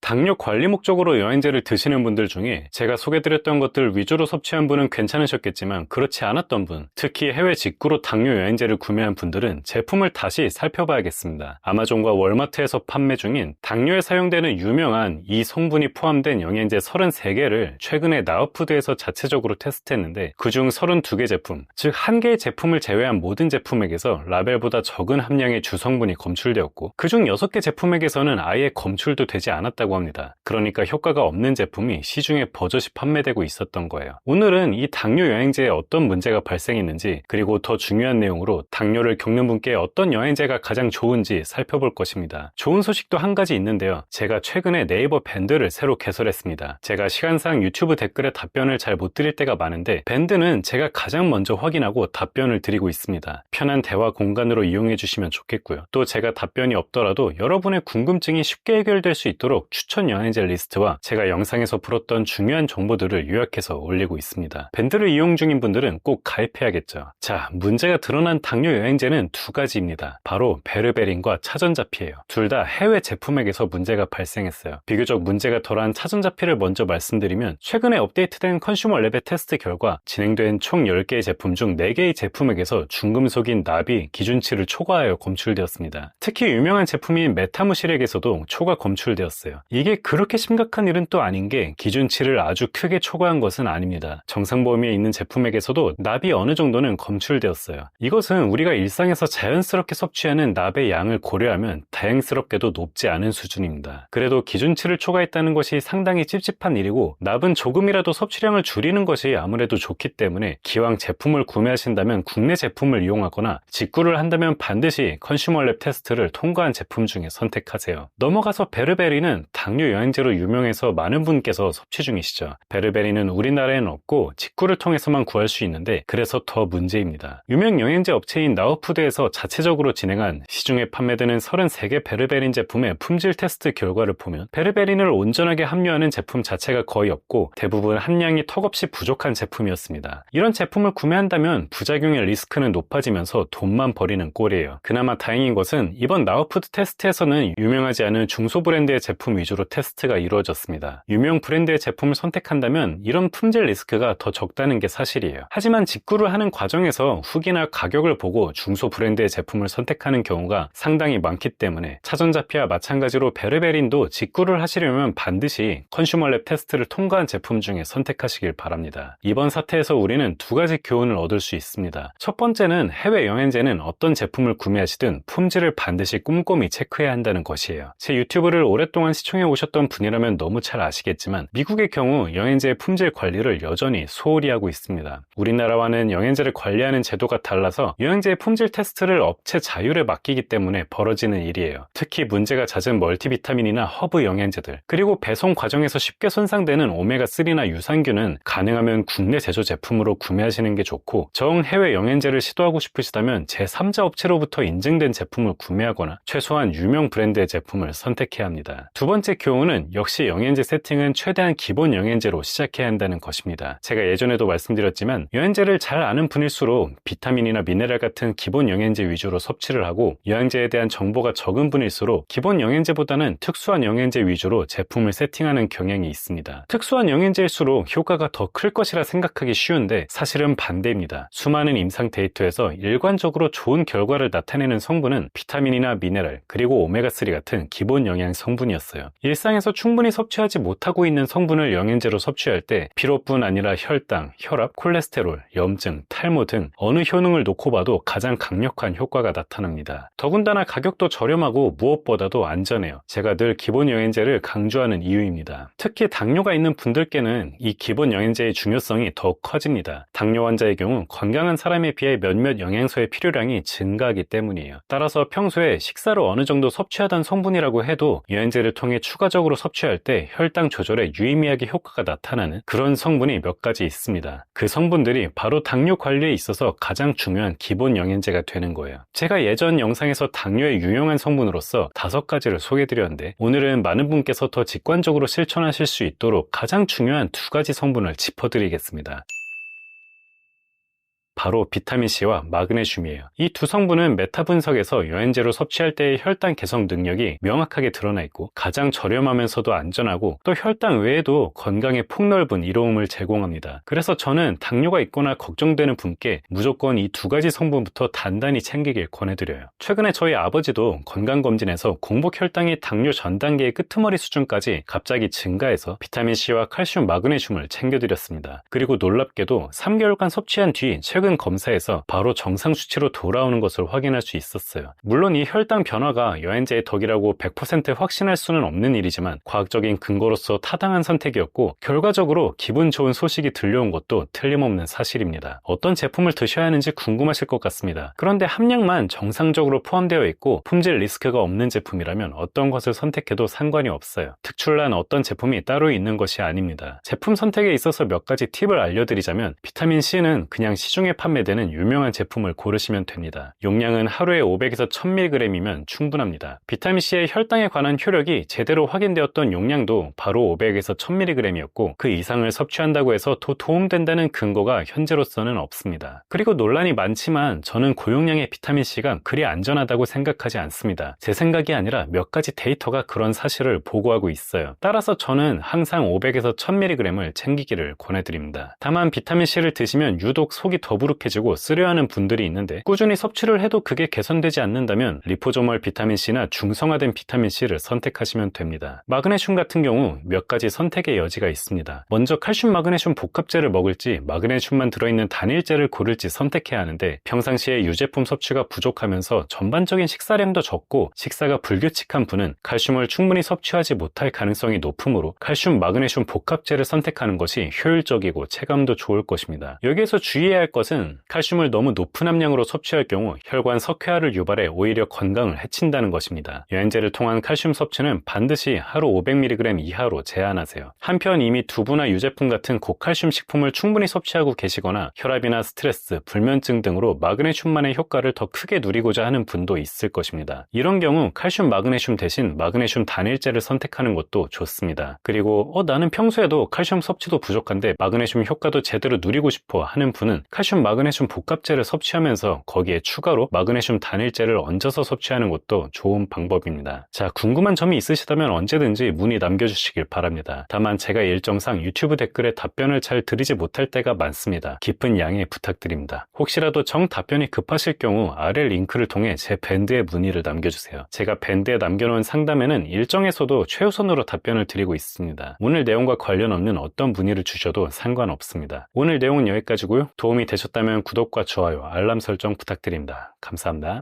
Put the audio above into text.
당뇨 관리 목적으로 영양제를 드시는 분들 중에 제가 소개드렸던 것들 위주로 섭취한 분은 괜찮으셨겠지만 그렇지 않았던 분, 특히 해외 직구로 당뇨 영양제를 구매한 분들은 제품을 다시 살펴봐야겠습니다. 아마존과 월마트에서 판매 중인 당뇨에 사용되는 유명한 이 성분이 포함된 영양제 33개를 최근에 나우푸드에서 자체적으로 테스트했는데 그중 32개 제품, 즉 1개의 제품을 제외한 모든 제품에게서 라벨보다 적은 함량의 주성분이 검출되었고 그중 6개 제품에게서는 아예 검출도 되지 않았다고 합니다. 그러니까 효과가 없는 제품이 시중에 버젓이 판매되고 있었던 거예요. 오늘은 이 당뇨 영양제에 어떤 문제가 발생했는지, 그리고 더 중요한 내용으로 당뇨를 겪는 분께 어떤 영양제가 가장 좋은지 살펴볼 것입니다. 좋은 소식도 한 가지 있는데요. 제가 최근에 네이버 밴드를 새로 개설했습니다. 제가 시간상 유튜브 댓글에 답변을 잘 못 드릴 때가 많은데 밴드는 제가 가장 먼저 확인하고 답변을 드리고 있습니다. 편한 대화 공간으로 이용해 주시면 좋겠고요. 또 제가 답변이 없더라도 여러분의 궁금증이 쉽게 해결될 수 있도록 추천 영양제 리스트와 제가 영상에서 풀었던 중요한 정보들을 요약해서 올리고 있습니다. 밴드를 이용 중인 분들은 꼭 가입해야겠죠. 자, 문제가 드러난 당뇨 영양제는 두 가지입니다. 바로 베르베린과 차전자피예요. 둘 다 해외 제품에게서 문제가 발생했어요. 비교적 문제가 덜한 차전자피를 먼저 말씀드리면 최근에 업데이트된 컨슈머 랩의 테스트 결과 진행된 총 10개의 제품 중 4개의 제품에게서 중금속인 납이 기준치를 초과하여 검출되었습니다. 특히 유명한 제품인 메타무실액에서도 초과 검출되었어요. 이게 그렇게 심각한 일은 또 아닌 게 기준치를 아주 크게 초과한 것은 아닙니다. 정상 범위에 있는 제품에게서도 납이 어느 정도는 검출되었어요. 이것은 우리가 일상에서 자연스럽게 섭취하는 납의 양을 고려하면 다행스럽게도 높지 않은 수준입니다. 그래도 기준치를 초과했다는 것이 상당히 찝찝한 일이고 납은 조금이라도 섭취량을 줄이는 것이 아무래도 좋기 때문에 기왕 제품을 구매하신다면 국내 제품을 이용하거나 직구를 한다면 반드시 컨슈머랩 테스트를 통과한 제품 중에 선택하세요. 넘어가서 베르베린은 당뇨 영양제로 유명해서 많은 분께서 섭취 중이시죠. 베르베린은 우리나라에는 없고 직구를 통해서만 구할 수 있는데 그래서 더 문제입니다. 유명 영양제 업체인 나우푸드에서 자체적으로 진행한 시중에 판매되는 33개 베르베린 제품의 품질 테스트 결과를 보면 베르베린을 온전하게 함유하는 제품 자체가 거의 없고 대부분 함량이 턱없이 부족한 제품이었습니다. 이런 제품을 구매한다면 부작용의 리스크는 높아지면서 돈만 버리는 꼴이에요. 그나마 다행인 것은 이번 나우푸드 테스트에서는 유명하지 않은 중소 브랜드의 제품 위주로 테스트가 이루어졌습니다. 유명 브랜드의 제품을 선택한다면 이런 품질 리스크가 더 적다는 게 사실이에요. 하지만 직구를 하는 과정에서 후기나 가격을 보고 중소 브랜드의 제품을 선택하는 경우가 상당히 많기 때문에 차전자피와 마찬가지로 베르베린도 직구를 하시려면 반드시 컨슈머랩 테스트를 통과한 제품 중에 선택하시길 바랍니다. 이번 사태에서 우리는 두 가지 교훈을 얻을 수 있습니다. 첫 번째는 해외 영양제는 어떤 제품을 구매하시든 품질을 반드시 꼼꼼히 체크해야 한다는 것이에요. 제 유튜브를 오랫동안 시청해 오셨던 분이라면 너무 잘 아시겠지만 미국의 경우 영양제의 품질 관리를 여전히 소홀히 하고 있습니다. 우리나라와는 영양제를 관리하는 제도가 달라서 영양제의 품질 테스트를 업체 자율에 맡기기 때문에 벌어지는 일이에요. 특히 문제가 잦은 멀티비타민이나 허브 영양제들, 그리고 배송 과정에서 쉽게 손상되는 오메가3나 유산균은 가능하면 국내 제조 제품으로 구매하시는 게 좋고, 정 해외 영양제를 시도하고 싶으시다면 제3자 업체로부터 인증된 제품을 구매하거나 최소한 유명 브랜드의 제품을 선택해야 합니다. 두 번째 교훈은 역시 영양제 세팅은 최대한 기본 영양제로 시작해야 한다는 것입니다. 제가 예전에도 말씀드렸지만 영양제를 잘 아는 분일수록 비타민이나 미네랄 같은 기본 영양제 위주로 섭취를 하고, 영양제에 대한 정보가 적은 분일수록 기본 영양제보다는 특수한 영양제 위주로 제품을 세팅하는 경향이 있습니다. 특수한 영양제일수록 효과가 더 클 것이라 생각하기 쉬운데 사실은 반대입니다. 수많은 임상 데이터에서 일관적으로 좋은 결과를 나타내는 성분은 비타민이나 미네랄, 그리고 오메가3 같은 기본 영양 성분이었어요. 일상에서 충분히 섭취하지 못하고 있는 성분을 영양제로 섭취할 때 피로뿐 아니라 혈당, 혈압, 콜레스테롤, 염증, 탈모 등 어느 효능을 놓고 봐도 가장 강력한 효과가 나타납니다. 더군다나 가격도 저렴하고 무엇보다도 안전해요. 제가 늘 기본 영양제를 강조하는 이유입니다. 특히 당뇨가 있는 분들께는 이 기본 영양제의 중요성이 더욱 커집니다. 당뇨 환자의 경우 건강한 사람에 비해 몇몇 영양소의 필요량이 증가하기 때문이에요. 따라서 평소에 식사로 어느 정도 섭취하던 성분이라고 해도 영양제를 통해 추가적으로 섭취할 때 혈당 조절에 유의미하게 효과가 나타나는 그런 성분이 몇 가지 있습니다. 그 성분들이 바로 당뇨 관리에 있어서 가장 중요한 기본 영양제가 되는 거예요. 제가 예전 영상에서 당뇨의 유용한 성분으로서 5가지를 소개해드렸는데 오늘은 많은 분께서 더 직관적으로 실천하실 수 있도록 가장 중요한 2가지 성분을 짚어드리겠습니다. 바로 비타민C와 마그네슘이에요. 이 두 성분은 메타 분석에서 여행제로 섭취할 때의 혈당 개선 능력이 명확하게 드러나 있고 가장 저렴하면서도 안전하고 또 혈당 외에도 건강에 폭넓은 이로움을 제공합니다. 그래서 저는 당뇨가 있거나 걱정되는 분께 무조건 이 두 가지 성분부터 단단히 챙기길 권해드려요. 최근에 저희 아버지도 건강검진에서 공복 혈당이 당뇨 전 단계의 끄트머리 수준까지 갑자기 증가해서 비타민C와 칼슘, 마그네슘을 챙겨드렸습니다. 그리고 놀랍게도 3개월간 섭취한 뒤 최근 검사에서 바로 정상 수치로 돌아오는 것을 확인할 수 있었어요. 물론 이 혈당 변화가 여행제의 덕이라고 100% 확신할 수는 없는 일이지만 과학적인 근거로서 타당한 선택이었고 결과적으로 기분 좋은 소식이 들려온 것도 틀림없는 사실입니다. 어떤 제품을 드셔야 하는지 궁금하실 것 같습니다. 그런데 함량만 정상적으로 포함되어 있고 품질 리스크가 없는 제품이라면 어떤 것을 선택해도 상관이 없어요. 특출난 어떤 제품이 따로 있는 것이 아닙니다. 제품 선택에 있어서 몇 가지 팁을 알려드리자면 비타민C는 그냥 시중에 판매되는 유명한 제품을 고르시면 됩니다. 용량은 하루에 500에서 1000mg이면 충분합니다. 비타민C의 혈당에 관한 효력이 제대로 확인되었던 용량도 바로 500에서 1000mg이었고 그 이상을 섭취한다고 해서 더 도움된다는 근거가 현재로서는 없습니다. 그리고 논란이 많지만 저는 고용량의 비타민C가 그리 안전하다고 생각하지 않습니다. 제 생각이 아니라 몇 가지 데이터가 그런 사실을 보고하고 있어요. 따라서 저는 항상 500에서 1000mg을 챙기기를 권해드립니다. 다만 비타민C를 드시면 유독 속이 더부룩해지고 쓰려하는 분들이 있는데 꾸준히 섭취를 해도 그게 개선되지 않는다면 리포소멀 비타민C나 중성화된 비타민C를 선택하시면 됩니다. 마그네슘 같은 경우 몇 가지 선택의 여지가 있습니다. 먼저 칼슘 마그네슘 복합제를 먹을지 마그네슘만 들어있는 단일제를 고를지 선택해야 하는데 평상시에 유제품 섭취가 부족하면서 전반적인 식사량도 적고 식사가 불규칙한 분은 칼슘을 충분히 섭취하지 못할 가능성이 높으므로 칼슘 마그네슘 복합제를 선택하는 것이 효율적이고 체감도 좋을 것입니다. 여기에서 주의해야 할 것은 칼슘을 너무 높은 함량으로 섭취할 경우 혈관 석회화를 유발해 오히려 건강을 해친다는 것입니다. 여행제를 통한 칼슘 섭취는 반드시 하루 500mg 이하로 제한하세요. 한편 이미 두부나 유제품 같은 고칼슘 식품을 충분히 섭취하고 계시거나 혈압이나 스트레스, 불면증 등으로 마그네슘만의 효과를 더 크게 누리고자 하는 분도 있을 것입니다. 이런 경우 칼슘 마그네슘 대신 마그네슘 단일제를 선택하는 것도 좋습니다. 그리고 나는 평소에도 칼슘 섭취도 부족한데 마그네슘 효과도 제대로 누리고 싶어 하는 분은 칼슘 마그네슘 복합제를 섭취하면서 거기에 추가로 마그네슘 단일제를 얹어서 섭취하는 것도 좋은 방법입니다. 자, 궁금한 점이 있으시다면 언제든지 문의 남겨주시길 바랍니다. 다만 제가 일정상 유튜브 댓글에 답변을 잘 드리지 못할 때가 많습니다. 깊은 양해 부탁드립니다. 혹시라도 정 답변이 급하실 경우 아래 링크를 통해 제 밴드에 문의를 남겨주세요. 제가 밴드에 남겨놓은 상담에는 일정에서도 최우선으로 답변을 드리고 있습니다. 오늘 내용과 관련 없는 어떤 문의를 주셔도 상관없습니다. 오늘 내용은 여기까지고요. 도움이 되셨다면 구독과 좋아요, 알람 설정 부탁드립니다. 감사합니다.